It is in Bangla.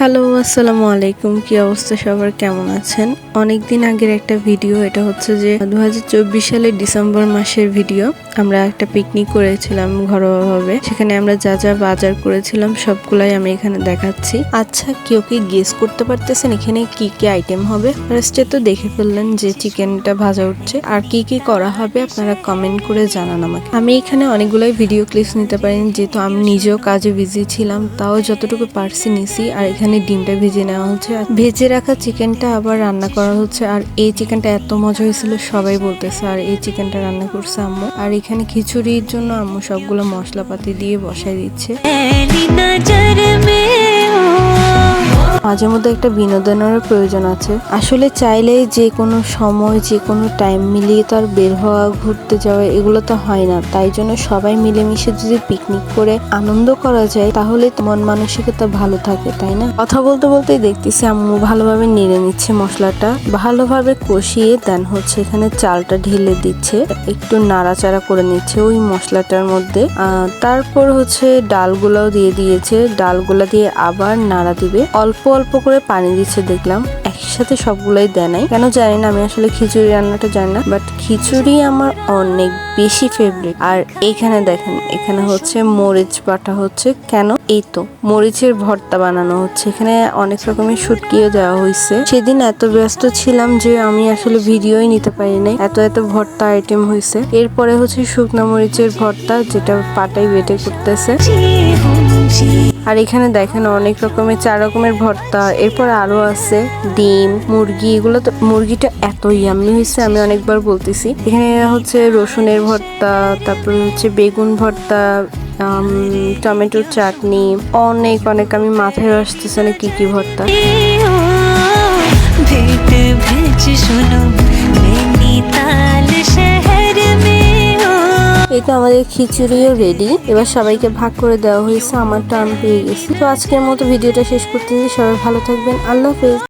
হ্যালো, আসসালামু আলাইকুম। কি অবস্থা সবার, কেমন আছেন? অনেক দিন আগের একটা ভিডিও, এটা হচ্ছে যে 2024 সালের ডিসেম্বর মাসের ভিডিও। আমরা একটা পিকনিক করেছিলাম ঘরোয়াভাবে, সেখানে আমরা যা যা বাজার করেছিলাম সবগুলাই আমি এখানে দেখাচ্ছি। আচ্ছা, কেউ কি গেস করতে পারতেছেন এখানে কি কি আইটেম হবে? ফার্স্টে তো দেখে ফেললেন যে চিকেনটা ভাজা উঠছে, আর কি কি করা হবে আপনারা কমেন্ট করে জানান আমাকে। আমি এখানে অনেকগুলাই ভিডিও ক্লিপস নিতে পারি, যেহেতু আমি নিজেও কাজে বিজি ছিলাম, তাও যতটুকু পারছি নিছি। আর এখানে ডিমটা ভেজে নেওয়া হচ্ছে, আর ভেজে রাখা চিকেনটা আবার রান্না করা হচ্ছে। আর এই চিকেনটা এত মজা হয়েছিল সবাই বলতেছে। আর এই চিকেনটা রান্না করছে আম্মু। আর এখানে খিচুড়ির জন্য আম্মু সবগুলো মশলাপাতি দিয়ে বসাই দিচ্ছে। মাঝে মধ্যে একটা বিনোদনের প্রয়োজন আছে। আসলে চাইলে যে কোনো সময় যে কোনো টাইম মিলিয়ে তো আর বের হওয়া, ঘুরতে যাওয়া এগুলো তো হয় না। তাই জন্য সবাই মিলেমিশে যদি পিকনিক করে আনন্দ করা যায়, তাহলে মন মানসিকতা ভালো থাকে, তাই না? কথা বলতে বলতেই দেখতেছি আম্মু ভালোভাবে নেড়ে নিচ্ছে মশলাটা, ভালোভাবে কষিয়ে দেন হচ্ছে এখানে চালটা ঢেলে দিচ্ছে, একটু নাড়াচাড়া করে নিচ্ছে ওই মশলাটার মধ্যে। তারপর হচ্ছে ডালগুলাও দিয়ে দিয়েছে, ডালগুলা দিয়ে আবার নাড়া দিবে। অল্প অল্প করে পানি দিচ্ছে দেখলাম, একসাথে সবগুলাই দেয় নাই, কেন জানি না। আমি আসলে খিচুড়ি রান্নাটা জানি না, বাট খিচুড়ি আমার অনেক বেশি ফেভারিট। আর এইখানে দেখেন, এখানে হচ্ছে মরিচ বাটা হচ্ছে, কেন এই তো মরিচের ভর্তা বানানো হচ্ছে। এখানে অনেক রকমের শুটকিও দেওয়া হয়েছে। সেদিন এত ব্যস্ত ছিলাম যে আমি আসলে ভিডিওই নিতে পারি নাই, এত এত ভর্তা আইটেম হয়েছে। এরপরে হচ্ছে শুকনো মরিচের ভর্তা, যেটা পাটাই বেটে করতেছে। আর এখানে দেখেন অনেক রকমের, 4 রকমের ভর্তা। এরপর আরো আছে ডিম, মুরগি। এগুলো তো, মুরগিটা এত ইয়াম্মি হয়েছে, আমি অনেকবার বলতেছি। এখানে হচ্ছে রসুনের ভর্তা, তারপর হচ্ছে বেগুন ভর্তা, টমেটোর চাটনি, অনেক অনেক, আমি মাথায় আসতেছে না কি কি ভর্তা। এই তো আমাদের খিচুড়িও রেডি, এবার সবাইকে ভাগ করে দেওয়া হয়েছে। আমারটা আমি পেয়ে গেছি। তো আজকের মতো ভিডিওটা শেষ করতেছি। সবাই ভালো থাকবেন, আল্লাহ হাফেজ।